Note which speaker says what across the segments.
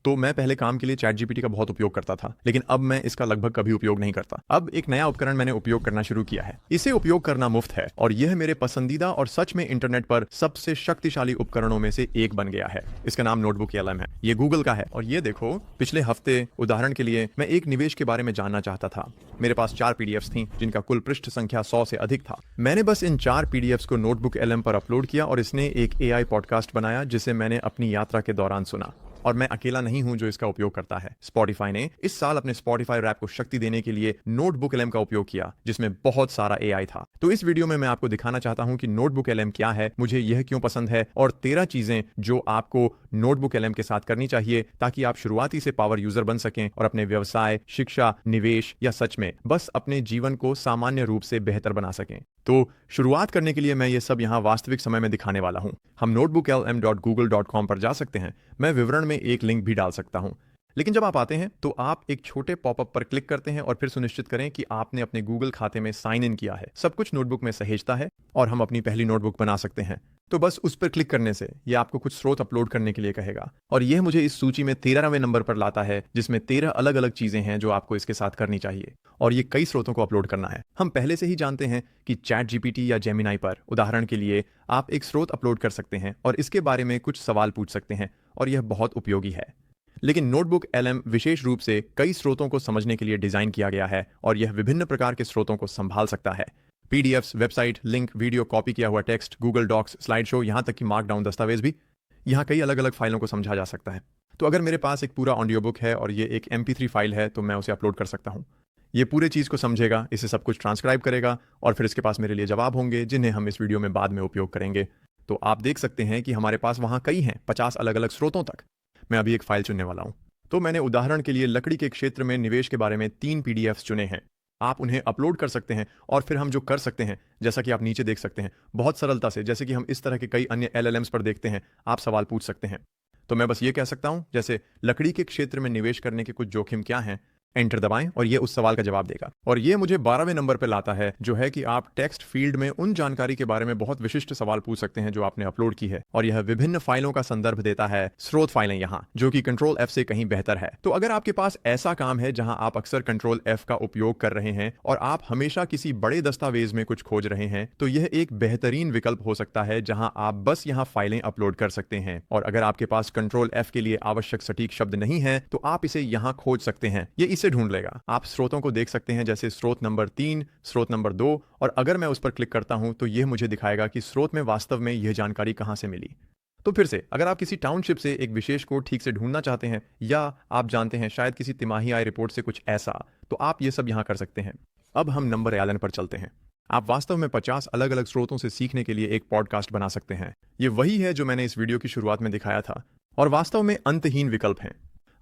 Speaker 1: तो मैं पहले काम के लिए चैट जीपीटी का बहुत उपयोग करता था, लेकिन अब मैं इसका लगभग कभी उपयोग नहीं करता। अब एक नया उपकरण मैंने उपयोग करना शुरू किया है। इसे उपयोग करना मुफ्त है और यह मेरे पसंदीदा और सच में इंटरनेट पर सबसे शक्तिशाली उपकरणों में से एक बन गया है। इसका नाम नोटबुक एलएम है। ये गूगल का है और ये देखो, पिछले हफ्ते उदाहरण के लिए मैं एक निवेश के बारे में जानना चाहता था। मेरे पास 4 पीडीएफ्स थी जिनका कुल पृष्ठ संख्या 100 से अधिक था। मैंने बस इन 4 पीडीएफ्स को नोटबुक एलएम पर अपलोड किया और इसने एक एआई पॉडकास्ट बनाया जिसे मैंने अपनी यात्रा के दौरान सुना। और मैं अकेला नहीं हूं जो इसका उपयोग करता है। स्पॉटिफाई ने इस साल अपने स्पॉटिफाई रैप को शक्ति देने के लिए नोटबुक एलएम का उपयोग किया, जिसमें बहुत सारा एआई था। तो इस वीडियो में मैं आपको दिखाना चाहता हूं कि नोटबुक एलएम क्या है, मुझे यह क्यों पसंद है और 13 चीजें जो आपको नोटबुक एलएम के साथ करनी चाहिए ताकि आप शुरुआती से पावर यूजर बन सकें और अपने व्यवसाय, शिक्षा, निवेश या सच में बस अपने जीवन को सामान्य रूप से बेहतर बना सकें। तो शुरुआत करने के लिए मैं ये सब यहाँ वास्तविक समय में दिखाने वाला हूँ। हम notebooklm.google.com पर जा सकते हैं। मैं विवरण में एक लिंक भी डाल सकता हूँ। लेकिन जब आप आते हैं तो आप एक छोटे पॉपअप पर क्लिक करते हैं और फिर सुनिश्चित करें कि आपने अपने गूगल खाते में साइन इन किया है। सब कुछ नोटबुक में सहेजता है और हम अपनी पहली नोटबुक बना सकते हैं। तो बस उस पर क्लिक करने से यह आपको कुछ स्रोत अपलोड करने के लिए कहेगा और यह मुझे इस सूची में 13वें नंबर पर लाता है, जिसमें 13 अलग अलग चीजें हैं जो आपको इसके साथ करनी चाहिए और ये कई स्रोतों को अपलोड करना है। हम पहले से ही जानते हैं कि चैट जीपीटी या जेमिनाई पर उदाहरण के लिए आप एक स्रोत अपलोड कर सकते हैं और इसके बारे में कुछ सवाल पूछ सकते हैं और यह बहुत उपयोगी है। लेकिन नोटबुक एलएम विशेष रूप से कई स्रोतों को समझने के लिए डिजाइन किया गया है और यह विभिन्न प्रकार के स्रोतों को संभाल सकता है। PDFs, website, link, video, copy किया हुआ text, Google docs, slide show, यहां तक कि मार्कडाउन दस्तावेज भी। यहां कई अलग अलग फाइलों को समझा जा सकता है। तो अगर मेरे पास एक पूरा ऑडियो बुक है और ये एक MP3 फाइल है तो मैं उसे अपलोड कर सकता हूं। ये पूरे चीज को समझेगा, इसे सब कुछ ट्रांसक्राइब करेगा और फिर इसके पास मेरे लिए जवाब होंगे जिन्हें हम इस वीडियो में बाद में उपयोग करेंगे। तो आप देख सकते हैं कि हमारे पास वहां कई हैं, 50 अलग अलग स्रोतों तक। मैं अभी एक फाइल चुनने वाला हूं। तो मैंने उदाहरण के लिए लकड़ी के क्षेत्र में निवेश के बारे में 3 पीडीएफ्स चुने हैं। आप उन्हें अपलोड कर सकते हैं और फिर हम जो कर सकते हैं, जैसा कि आप नीचे देख सकते हैं, बहुत सरलता से, जैसे कि हम इस तरह के कई अन्य LLMs पर देखते हैं, आप सवाल पूछ सकते हैं। तो मैं बस ये कह सकता हूं, जैसे लकड़ी के क्षेत्र में निवेश करने के कुछ जोखिम क्या हैं, एंटर दबाएं और ये उस सवाल का जवाब देगा। और ये मुझे 12वें नंबर पर लाता है, जो है कि आप टेक्स्ट फील्ड में उन जानकारी के बारे में बहुत विशिष्ट सवाल पूछ सकते हैं जो आपने अपलोड की है और यह विभिन्न फाइलों का संदर्भ देता है, स्रोत फाइलें यहाँ, जो कि कंट्रोल F से कहीं बेहतर है। तो अगर आपके पास ऐसा काम है जहां आप अक्सर कंट्रोल F का उपयोग कर रहे हैं और आप हमेशा किसी बड़े दस्तावेज में कुछ खोज रहे हैं, तो यह एक बेहतरीन विकल्प हो सकता है जहां आप बस यहाँ फाइलें अपलोड कर सकते हैं। और अगर आपके पास कंट्रोल F के लिए आवश्यक सटीक शब्द नहीं है तो आप इसे यहाँ खोज सकते हैं, ये इसे ढूंढ लेगा। आप स्रोतों को देख सकते हैं, जैसे स्रोत नंबर 3, स्रोत नंबर 2, और अगर मैं उस पर क्लिक करता हूं तो यह मुझे दिखाएगा कि स्रोत में वास्तव में यह जानकारी कहां से मिली। तो फिर से, अगर आप किसी टाउनशिप से एक विशेष कोड ठीक से ढूंढना चाहते हैं या आप जानते हैं शायद किसी तिमाही आय रिपोर्ट से कुछ ऐसा, तो आप ये सब यहां कर सकते हैं। अब हम नंबर एलन पर चलते हैं। आप वास्तव में 50 अलग अलग स्रोतों से सीखने के लिए एक पॉडकास्ट बना सकते हैं। ये वही है जो मैंने इस वीडियो की शुरुआत में दिखाया था और वास्तव में अंतहीन विकल्प हैं।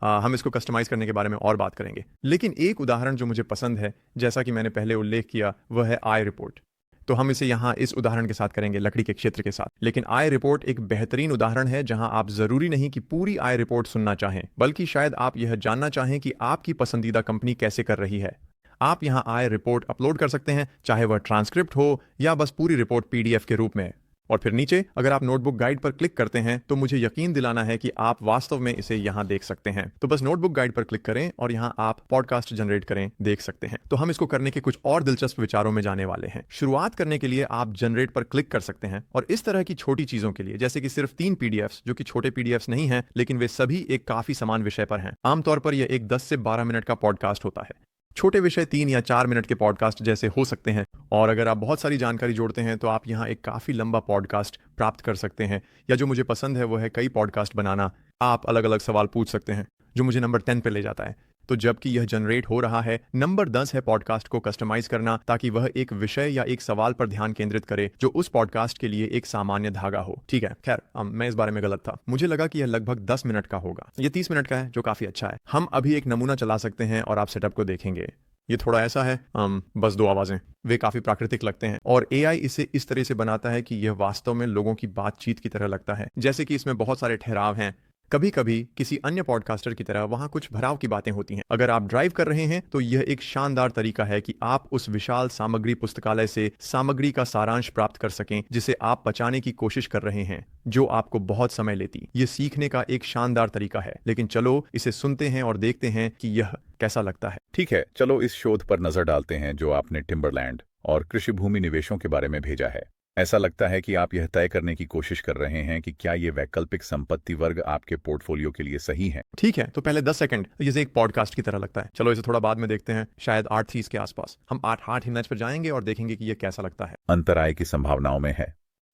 Speaker 1: हम इसको कस्टमाइज करने के बारे में और बात करेंगे, लेकिन एक उदाहरण जो मुझे पसंद है, जैसा कि मैंने पहले उल्लेख किया, वह है आय रिपोर्ट। तो हम इसे यहाँ इस उदाहरण के साथ करेंगे, लकड़ी के क्षेत्र के साथ। लेकिन आय रिपोर्ट एक बेहतरीन उदाहरण है जहां आप जरूरी नहीं कि पूरी आय रिपोर्ट सुनना चाहें, बल्कि शायद आप यह जानना चाहें कि आपकी पसंदीदा कंपनी कैसे कर रही है। आप यहाँ आय रिपोर्ट अपलोड कर सकते हैं, चाहे वह ट्रांसक्रिप्ट हो या बस पूरी रिपोर्ट PDF के रूप में। और फिर नीचे अगर आप नोटबुक गाइड पर क्लिक करते हैं तो मुझे यकीन दिलाना है कि आप वास्तव में इसे यहां देख सकते हैं। तो बस नोटबुक गाइड पर क्लिक करें और यहां आप पॉडकास्ट जनरेट करें, देख सकते हैं। तो हम इसको करने के कुछ और दिलचस्प विचारों में जाने वाले हैं। शुरुआत करने के लिए आप जनरेट पर क्लिक कर सकते हैं और इस तरह की छोटी चीजों के लिए, जैसे कि सिर्फ 3 PDFs, जो कि छोटे PDFs नहीं हैं, लेकिन वे सभी एक काफी समान विषय पर हैं। आमतौर पर यह एक 10 से 12 मिनट का पॉडकास्ट होता है। छोटे विषय 3 या 4 मिनट के पॉडकास्ट जैसे हो सकते हैं, और अगर आप बहुत सारी जानकारी जोड़ते हैं तो आप यहाँ एक काफ़ी लंबा पॉडकास्ट प्राप्त कर सकते हैं। या जो मुझे पसंद है वो है कई पॉडकास्ट बनाना। आप अलग अलग सवाल पूछ सकते हैं, जो मुझे नंबर 10 पे ले जाता है। तो जबकि यह जनरेट हो रहा है, नंबर 10 है पॉडकास्ट को कस्टमाइज करना ताकि वह एक विषय या एक सवाल पर ध्यान केंद्रित करे जो उस पॉडकास्ट के लिए एक सामान्य धागा हो। ठीक है, खैर मैं इस बारे में गलत था। मुझे लगा कि यह लगभग 10 मिनट का होगा। यह 30 मिनट का है, जो काफी अच्छा है। हम अभी एक नमूना चला सकते हैं और आप सेटअप को देखेंगे। ये थोड़ा ऐसा है, बस 2 आवाजें, वे काफी प्राकृतिक लगते हैं और AI इसे इस तरह से बनाता है कि यह वास्तव में लोगों की बातचीत की तरह लगता है। जैसे कि इसमें बहुत सारे ठहराव हैं, कभी कभी किसी अन्य पॉडकास्टर की तरह वहां कुछ भराव की बातें होती हैं। अगर आप ड्राइव कर रहे हैं तो यह एक शानदार तरीका है कि आप उस विशाल सामग्री पुस्तकालय से सामग्री का सारांश प्राप्त कर सकें जिसे आप पचाने की कोशिश कर रहे हैं, जो आपको बहुत समय लेती। ये सीखने का एक शानदार तरीका है, लेकिन चलो इसे सुनते हैं और देखते हैं कि यह कैसा लगता है।
Speaker 2: ठीक है, चलो इस शोध पर नजर डालते हैं जो आपने टिम्बरलैंड और कृषि भूमि निवेशों के बारे में भेजा है। ऐसा लगता है कि आप यह तय करने की कोशिश कर रहे हैं कि क्या ये वैकल्पिक संपत्ति वर्ग आपके पोर्टफोलियो के लिए सही है।
Speaker 1: ठीक है, तो पहले 10 सेकंड जैसे एक पॉडकास्ट की तरह लगता है। चलो इसे थोड़ा बाद में देखते हैं, शायद 8:30 के आसपास हम 8 हिमैच पर जाएंगे और देखेंगे कि यह कैसा लगता है।
Speaker 2: अंतराय की संभावनाओं में है।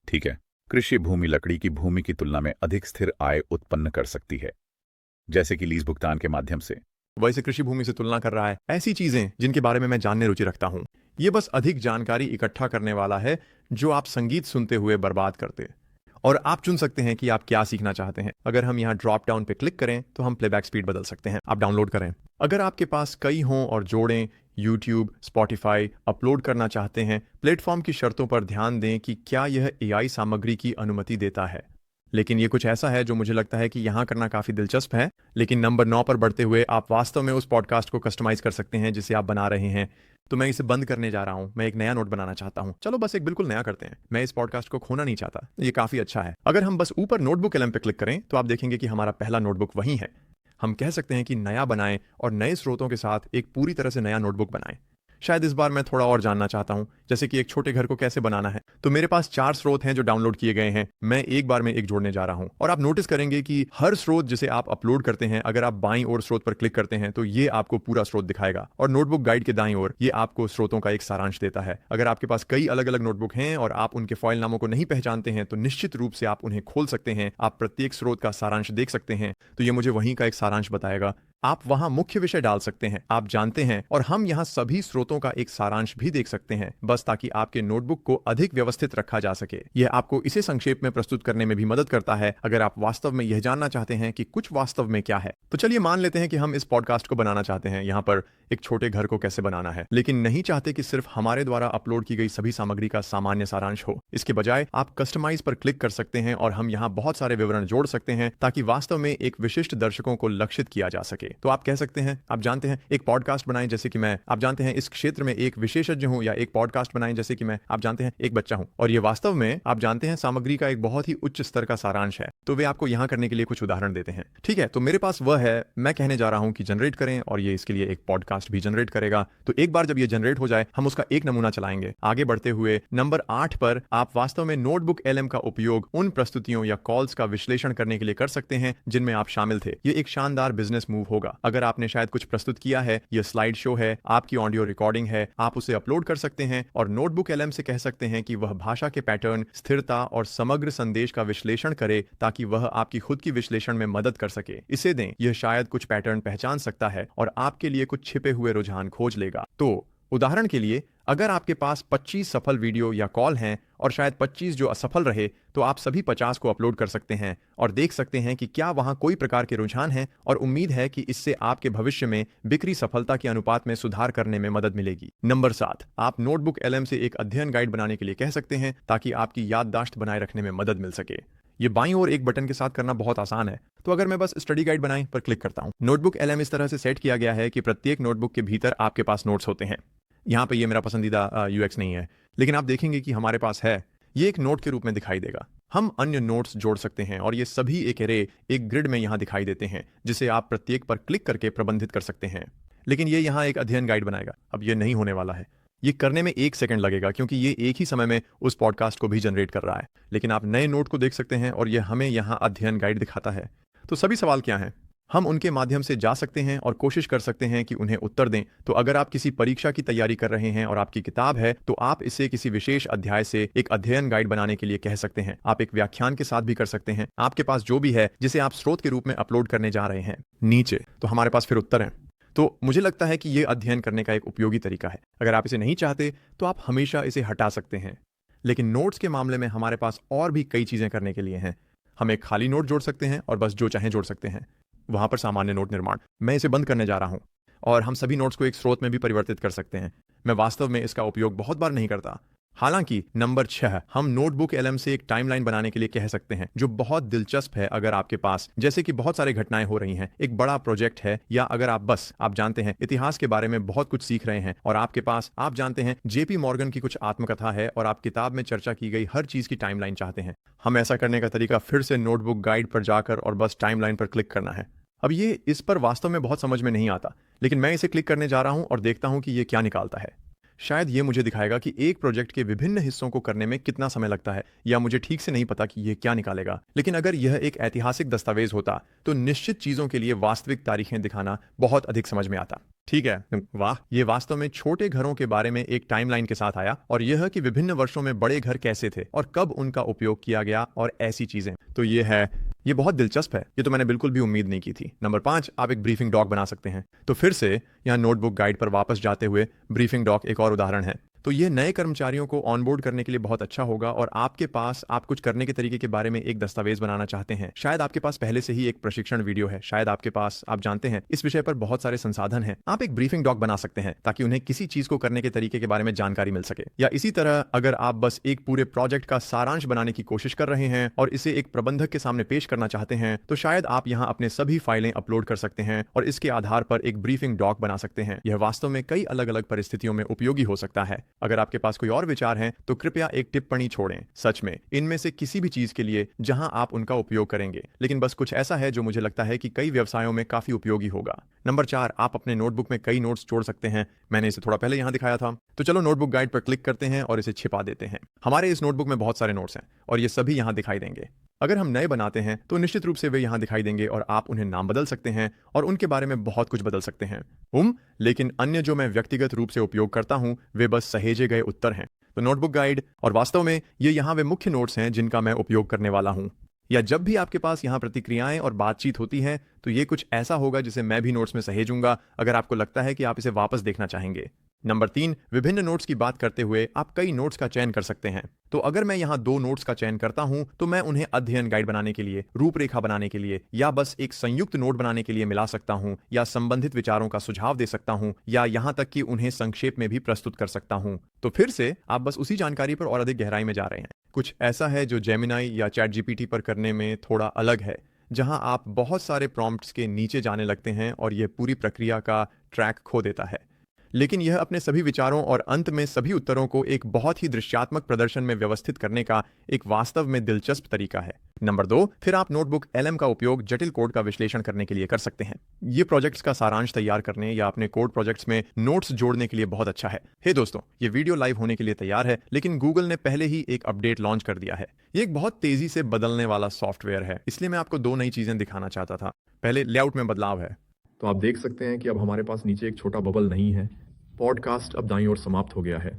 Speaker 2: ठीक है, कृषि भूमि लकड़ी की भूमि की तुलना में अधिक स्थिर आय उत्पन्न कर सकती है, जैसे कि लीज भुगतान के माध्यम से।
Speaker 1: वैसे कृषि भूमि से तुलना कर रहा है ऐसी चीजें जिनके बारे में मैं जानने रुचि रखता हूं। ये बस अधिक जानकारी इकट्ठा करने वाला है जो आप संगीत सुनते हुए बर्बाद करते। और आप चुन सकते हैं कि आप क्या सीखना चाहते हैं। अगर हम यहाँ ड्रॉप डाउन पे क्लिक करें तो हम प्लेबैक स्पीड बदल सकते हैं। आप डाउनलोड करें। अगर आपके पास कई हों और जोड़ें, YouTube, Spotify अपलोड करना चाहते हैं, प्लेटफॉर्म की शर्तों पर ध्यान दें कि क्या यह AI सामग्री की अनुमति देता है। लेकिन ये कुछ ऐसा है जो मुझे लगता है कि यहाँ करना काफी दिलचस्प है। लेकिन नंबर 9 पर बढ़ते हुए आप वास्तव में उस पॉडकास्ट को कस्टमाइज कर सकते हैं जिसे आप बना रहे हैं। तो मैं इसे बंद करने जा रहा हूं। मैं एक नया नोट बनाना चाहता हूं। चलो बस एक बिल्कुल नया करते हैं। मैं इस पॉडकास्ट को खोना नहीं चाहता। ये काफी अच्छा है। अगर हम बस ऊपर नोटबुक एलएम पे क्लिक करें तो आप देखेंगे कि हमारा पहला नोटबुक वही है। हम कह सकते हैं कि नया बनाएं और नए स्रोतों के साथ एक पूरी तरह से नया नोटबुक बनाएं। शायद इस बार मैं थोड़ा और जानना चाहता हूं, जैसे कि एक छोटे घर को कैसे बनाना है। तो मेरे पास 4 स्रोत हैं जो डाउनलोड किए गए हैं। मैं एक बार में एक जोड़ने जा रहा हूं और आप नोटिस करेंगे कि हर स्रोत जिसे आप अपलोड करते हैं, अगर आप बाईं ओर स्रोत पर क्लिक करते हैं तो ये आपको पूरा स्रोत दिखाएगा और नोटबुक गाइड के दाईं ओर ये आपको स्रोतों का एक सारांश देता है। अगर आपके पास कई अलग अलग नोटबुक हैं और आप उनके फाइल नामों को नहीं पहचानते हैं तो निश्चित रूप से आप उन्हें खोल सकते हैं। आप प्रत्येक स्रोत का सारांश देख सकते हैं, तो ये मुझे वहीं का एक सारांश बताएगा। आप वहां मुख्य विषय डाल सकते हैं, आप जानते हैं, और हम यहां सभी स्रोतों का एक सारांश भी देख सकते हैं, बस ताकि आपके नोटबुक को अधिक व्यवस्थित रखा जा सके। यह आपको इसे संक्षेप में प्रस्तुत करने में भी मदद करता है अगर आप वास्तव में यह जानना चाहते हैं कि कुछ वास्तव में क्या है। तो चलिए मान लेते हैं कि हम इस पॉडकास्ट को बनाना चाहते हैं, यहां पर एक छोटे घर को कैसे बनाना है, लेकिन नहीं चाहते कि सिर्फ हमारे द्वारा अपलोड की गई सभी सामग्री का सामान्य सारांश हो। इसके बजाय आप कस्टमाइज पर क्लिक कर सकते हैं और हम यहां बहुत सारे विवरण जोड़ सकते हैं ताकि वास्तव में एक विशिष्ट दर्शकों को लक्षित किया जा सके। तो आप कह सकते हैं, आप जानते हैं, एक पॉडकास्ट बनाएं जैसे कि मैं, आप जानते हैं, इस क्षेत्र में एक विशेषज्ञ हूं, या एक पॉडकास्ट बनाएं जैसे कि मैं, आप जानते हैं, एक बच्चा हूं। और ये वास्तव में, आप जानते हैं, सामग्री का एक बहुत ही उच्च स्तर का सारांश है। तो वे आपको यहां करने के लिए कुछ उदाहरण देते हैं। ठीक है, तो मेरे पास वह है। मैं कहने जा रहा हूं कि जनरेट करें और ये इसके लिए एक पॉडकास्ट भी जनरेट करेगा। तो एक बार जब ये जनरेट हो जाए हम उसका एक नमूना चलाएंगे। आगे बढ़ते हुए नंबर 8 पर आप वास्तव में नोटबुक एलएम का उपयोग उन प्रस्तुतियों या कॉल्स का विश्लेषण करने के लिए कर सकते हैं जिनमें आप शामिल थे। ये एक शानदार बिजनेस मूव होगा। अगर आपने शायद कुछ प्रस्तुत किया है, यह स्लाइड शो है, आपकी ऑडियो रिकॉर्डिंग है, आप उसे अपलोड कर सकते हैं और नोटबुक एलएम से कह सकते हैं कि वह भाषा के पैटर्न, स्थिरता और समग्र संदेश का विश्लेषण करे ताकि वह आपकी खुद की विश्लेषण में मदद कर सके। इसे दें, यह शायद कुछ पैटर्न पहचान सकता है और आपके लिए कुछ छिपे हुए रुझान खोज लेगा। तो उदाहरण के लिए, अगर आपके पास 25 सफल वीडियो या कॉल हैं और शायद 25 जो असफल रहे, तो आप सभी 50 को अपलोड कर सकते हैं और देख सकते हैं कि क्या वहां कोई प्रकार के रुझान हैं, और उम्मीद है कि इससे आपके भविष्य में बिक्री सफलता के अनुपात में सुधार करने में मदद मिलेगी। नंबर 7, आप नोटबुक एलएम से एक अध्ययन गाइड बनाने के लिए कह सकते हैं ताकि आपकी याददाश्त बनाए रखने में मदद मिल सके। ये बाईं ओर एक बटन के साथ करना बहुत आसान है। तो अगर मैं बस स्टडी गाइड बनाएं पर क्लिक करता हूं, नोटबुक एलएम इस तरह से सेट किया गया है कि प्रत्येक नोटबुक के भीतर आपके पास नोट्स होते हैं। यहाँ पे ये मेरा पसंदीदा यूएक्स नहीं है, लेकिन आप देखेंगे कि हमारे पास है। ये एक नोट के रूप में दिखाई देगा। हम अन्य नोट्स जोड़ सकते हैं और ये सभी एक एरे, एक ग्रिड में यहाँ दिखाई देते हैं जिसे आप प्रत्येक पर क्लिक करके प्रबंधित कर सकते हैं। लेकिन ये यहाँ एक अध्ययन गाइड बनाएगा। अब ये नहीं होने वाला है। ये करने में 1 सेकंड लगेगा क्योंकि ये एक ही समय में उस पॉडकास्ट को भी जनरेट कर रहा है। लेकिन आप नए नोट को देख सकते हैं और ये हमें यहाँ अध्ययन गाइड दिखाता है। तो सभी सवाल क्या हैं? हम उनके माध्यम से जा सकते हैं और कोशिश कर सकते हैं कि उन्हें उत्तर दें। तो अगर आप किसी परीक्षा की तैयारी कर रहे हैं और आपकी किताब है, तो आप इसे किसी विशेष अध्याय से एक अध्ययन गाइड बनाने के लिए कह सकते हैं। आप एक व्याख्यान के साथ भी कर सकते हैं। आपके पास जो भी है जिसे आप स्रोत के रूप में अपलोड करने जा रहे हैं। नीचे तो हमारे पास फिर उत्तर हैं। तो मुझे लगता है कि यह अध्ययन करने का एक उपयोगी तरीका है। अगर आप इसे नहीं चाहते तो आप हमेशा इसे हटा सकते हैं। लेकिन नोट्स के मामले में हमारे पास और भी कई चीजें करने के लिए हैं। हम एक खाली नोट जोड़ सकते हैं और बस जो चाहें जोड़ सकते हैं। वहां पर सामान्य नोट निर्माण, मैं इसे बंद करने जा रहा हूं। और हम सभी नोट्स को एक स्रोत में भी परिवर्तित कर सकते हैं। मैं वास्तव में इसका उपयोग बहुत बार नहीं करता, हालांकि नंबर 6 हम नोटबुक एलएम से एक टाइमलाइन बनाने के लिए कह सकते हैं जो बहुत दिलचस्प है अगर आपके पास जैसे कि बहुत सारे घटनाएं हो रही हैं, एक बड़ा प्रोजेक्ट है, या अगर आप जानते हैं इतिहास के बारे में बहुत कुछ सीख रहे हैं और आपके पास आप जानते हैं जेपी मॉर्गन की कुछ आत्मकथा है और आप किताब में चर्चा की गई हर चीज की टाइमलाइन चाहते हैं। हम ऐसा करने का तरीका फिर से नोटबुक गाइड पर जाकर और बस टाइमलाइन पर क्लिक करना है। अब ये इस पर वास्तव में बहुत समझ में नहीं आता, लेकिन मैं इसे क्लिक करने जा रहा हूं और देखता हूं कि ये क्या निकालता है। शायद ये मुझे दिखाएगा कि एक प्रोजेक्ट के विभिन्न हिस्सों को करने में कितना समय लगता है, या मुझे ठीक से नहीं पता कि ये क्या निकालेगा। लेकिन अगर यह एक ऐतिहासिक दस्तावेज होता तो निश्चित चीजों के लिए वास्तविक तारीखें दिखाना बहुत अधिक समझ में आता। ठीक है, वाह, ये वास्तव में छोटे घरों के बारे में एक टाइमलाइन के साथ आया और यह कि विभिन्न वर्षों में बड़े घर कैसे थे और कब उनका उपयोग किया गया और ऐसी चीजें। तो ये बहुत दिलचस्प है, ये तो मैंने बिल्कुल भी उम्मीद नहीं की थी। नंबर 5, आप एक ब्रीफिंग डॉक बना सकते हैं। तो फिर से यहाँ नोटबुक गाइड पर वापस जाते हुए ब्रीफिंग डॉक एक और उदाहरण है। तो ये नए कर्मचारियों को ऑनबोर्ड करने के लिए बहुत अच्छा होगा और आपके पास आप कुछ करने के तरीके के बारे में एक दस्तावेज बनाना चाहते हैं। शायद आपके पास पहले से ही एक प्रशिक्षण वीडियो है, शायद आपके पास आप जानते हैं इस विषय पर बहुत सारे संसाधन हैं। आप एक ब्रीफिंग डॉक बना सकते हैं ताकि उन्हें किसी चीज को करने के तरीके के बारे में जानकारी मिल सके। या इसी तरह अगर आप बस एक पूरे प्रोजेक्ट का सारांश बनाने की कोशिश कर रहे हैं और इसे एक प्रबंधक के सामने पेश करना चाहते हैं, तो शायद आप यहाँ अपने सभी फाइलें अपलोड कर सकते हैं और इसके आधार पर एक ब्रीफिंग डॉक बना सकते हैं। यह वास्तव में कई अलग अलग परिस्थितियों में उपयोगी हो सकता है। अगर आपके पास कोई और विचार हैं तो कृपया एक टिप्पणी छोड़ें। सच में इनमें से किसी भी चीज के लिए जहां आप उनका उपयोग करेंगे, लेकिन बस कुछ ऐसा है जो मुझे लगता है कि कई व्यवसायों में काफी उपयोगी होगा। नंबर 4, आप अपने नोटबुक में कई नोट्स जोड़ सकते हैं। मैंने इसे थोड़ा पहले यहां दिखाया था। तो चलो नोटबुक गाइड पर क्लिक करते हैं और इसे छिपा देते हैं। हमारे इस नोटबुक में बहुत सारे नोट्स हैं और ये सभी यहां दिखाई देंगे। अगर हम नए बनाते हैं तो निश्चित रूप से वे यहां दिखाई देंगे और आप उन्हें नाम बदल सकते हैं और उनके बारे में बहुत कुछ बदल सकते हैं। लेकिन अन्य जो मैं व्यक्तिगत रूप से उपयोग करता हूं वे बस सहेजे गए उत्तर हैं। तो नोटबुक गाइड, और वास्तव में ये यहाँ वे मुख्य नोट्स हैं जिनका मैं उपयोग करने वाला हूँ। या जब भी आपके पास यहाँ प्रतिक्रियाएं और बातचीत होती है तो ये कुछ ऐसा होगा जिसे मैं भी नोट्स में सहेजूंगा अगर आपको लगता है कि आप इसे वापस देखना चाहेंगे। नंबर 3, विभिन्न नोट्स की बात करते हुए आप कई नोट्स का चयन कर सकते हैं। तो अगर मैं यहाँ 2 नोट्स का चयन करता हूं तो मैं उन्हें अध्ययन गाइड बनाने के लिए, रूपरेखा बनाने के लिए, या बस एक संयुक्त नोट बनाने के लिए मिला सकता हूं, या संबंधित विचारों का सुझाव दे सकता हूं, या यहाँ तक कि उन्हें संक्षेप में भी प्रस्तुत कर सकता हूं। तो फिर से आप बस उसी जानकारी पर और अधिक गहराई में जा रहे हैं। कुछ ऐसा है जो जेमिनाई या चैट जीपीटी पर करने में थोड़ा अलग है, जहां आप बहुत सारे प्रॉम्प्ट्स के नीचे जाने लगते हैं और यह पूरी प्रक्रिया का ट्रैक खो देता है। लेकिन यह अपने सभी विचारों और अंत में सभी उत्तरों को एक बहुत ही दृश्यात्मक प्रदर्शन में व्यवस्थित करने का एक वास्तव में दिलचस्प तरीका है। नंबर 2, फिर आप नोटबुक एलएम का उपयोग जटिल कोड का विश्लेषण करने के लिए कर सकते हैं। ये प्रोजेक्ट्स का सारांश तैयार करने या अपने कोड प्रोजेक्ट्स में नोट्स जोड़ने के लिए बहुत अच्छा है। हे दोस्तों, ये वीडियो लाइव होने के लिए तैयार है, लेकिन गूगल ने पहले ही एक अपडेट लॉन्च कर दिया है। ये एक बहुत तेजी से बदलने वाला सॉफ्टवेयर है, इसलिए मैं आपको 2 नई चीजें दिखाना चाहता था। पहले लेआउट में बदलाव है। तो आप देख सकते हैं कि अब हमारे पास नीचे एक छोटा बबल नहीं है। पॉडकास्ट अब दाईं ओर समाप्त हो गया है।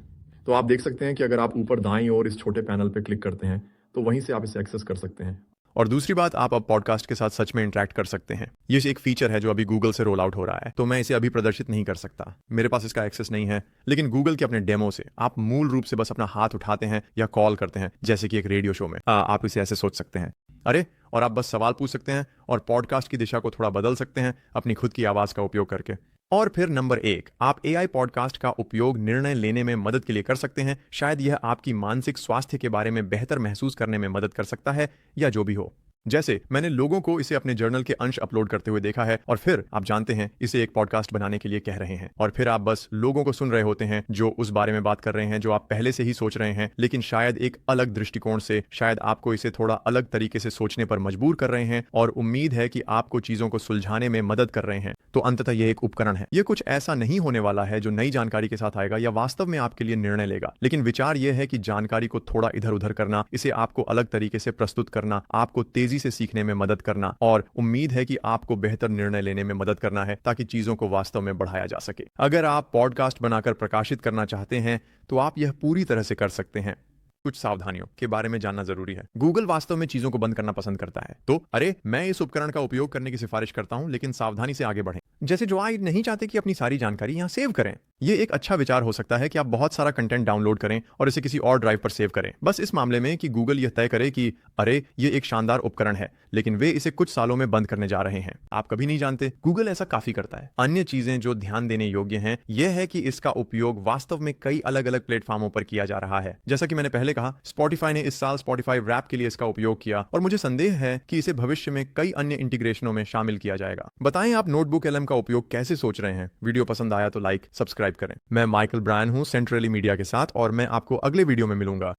Speaker 1: तो आप देख सकते हैं कि अगर आप ऊपर दाईं ओर इस छोटे पैनल पर क्लिक करते हैं तो वहीं से आप इसे एक्सेस कर सकते हैं। और दूसरी बात, आप अब पॉडकास्ट के साथ सच में इंटरेक्ट कर सकते हैं। ये एक फीचर है जो अभी गूगल से रोल आउट हो रहा है, तो मैं इसे अभी प्रदर्शित नहीं कर सकता, मेरे पास इसका एक्सेस नहीं है। लेकिन गूगल के अपने डेमो से आप मूल रूप से बस अपना हाथ उठाते हैं या कॉल करते हैं, जैसे कि एक रेडियो शो में। आप इसे ऐसे सोच सकते हैं, अरे, और आप बस सवाल पूछ सकते हैं और पॉडकास्ट की दिशा को थोड़ा बदल सकते हैं अपनी खुद की आवाज का उपयोग करके। और फिर नंबर 1, आप एआई पॉडकास्ट का उपयोग निर्णय लेने में मदद के लिए कर सकते हैं। शायद यह आपकी मानसिक स्वास्थ्य के बारे में बेहतर महसूस करने में मदद कर सकता है, या जो भी हो। जैसे मैंने लोगों को इसे अपने जर्नल के अंश अपलोड करते हुए देखा है और फिर आप जानते हैं इसे एक पॉडकास्ट बनाने के लिए कह रहे हैं, और फिर आप बस लोगों को सुन रहे होते हैं जो उस बारे में बात कर रहे हैं जो आप पहले से ही सोच रहे हैं, लेकिन शायद एक अलग दृष्टिकोण से। शायद आपको इसे थोड़ा अलग तरीके से सोचने पर मजबूर कर रहे हैं और उम्मीद है कि आपको चीजों को सुलझाने में मदद कर रहे हैं। तो अंततः यह एक उपकरण है। यह कुछ ऐसा नहीं होने वाला है जो नई जानकारी के साथ आएगा या वास्तव में आपके लिए निर्णय लेगा, लेकिन विचार यह है कि जानकारी को थोड़ा इधर उधर करना, इसे आपको अलग तरीके से प्रस्तुत करना, आपको तेजी से सीखने में मदद करना, और उम्मीद है कि आपको बेहतर निर्णय लेने में मदद करना है ताकि चीजों को वास्तव में बढ़ाया जा सके। अगर आप पॉडकास्ट बनाकर प्रकाशित करना चाहते हैं तो आप यह पूरी तरह से कर सकते हैं। कुछ सावधानियों के बारे में जानना जरूरी है। गूगल वास्तव में चीजों को बंद करना पसंद करता है, तो मैं इस उपकरण का उपयोग करने की सिफारिश करता हूं, लेकिन सावधानी से आगे बढ़ें। जैसे जो आप नहीं चाहते कि अपनी सारी जानकारी यहां सेव करें, ये एक अच्छा विचार हो सकता है कि आप बहुत सारा कंटेंट डाउनलोड करें और इसे किसी और ड्राइव पर सेव करें, बस इस मामले में कि गूगल यह तय करे कि अरे ये एक शानदार उपकरण है लेकिन वे इसे कुछ सालों में बंद करने जा रहे हैं। आप कभी नहीं जानते, गूगल ऐसा काफी करता है। अन्य चीजें जो ध्यान देने योग्य हैं यह है कि इसका उपयोग वास्तव में कई अलग अलग प्लेटफॉर्मों पर किया जा रहा है। जैसा कि मैंने पहले कहा, स्पॉटिफाई ने इस साल स्पॉटिफाई रैप के लिए इसका उपयोग किया और मुझे संदेह है कि इसे भविष्य में कई अन्य इंटीग्रेशनों में शामिल किया जाएगा। बताएं आप नोटबुक एलएम का उपयोग कैसे सोच रहे हैं। वीडियो पसंद आया तो लाइक सब्सक्राइब करें। मैं माइकल ब्रायन हूं सेंट्रली मीडिया के साथ और मैं आपको अगले वीडियो में मिलूंगा।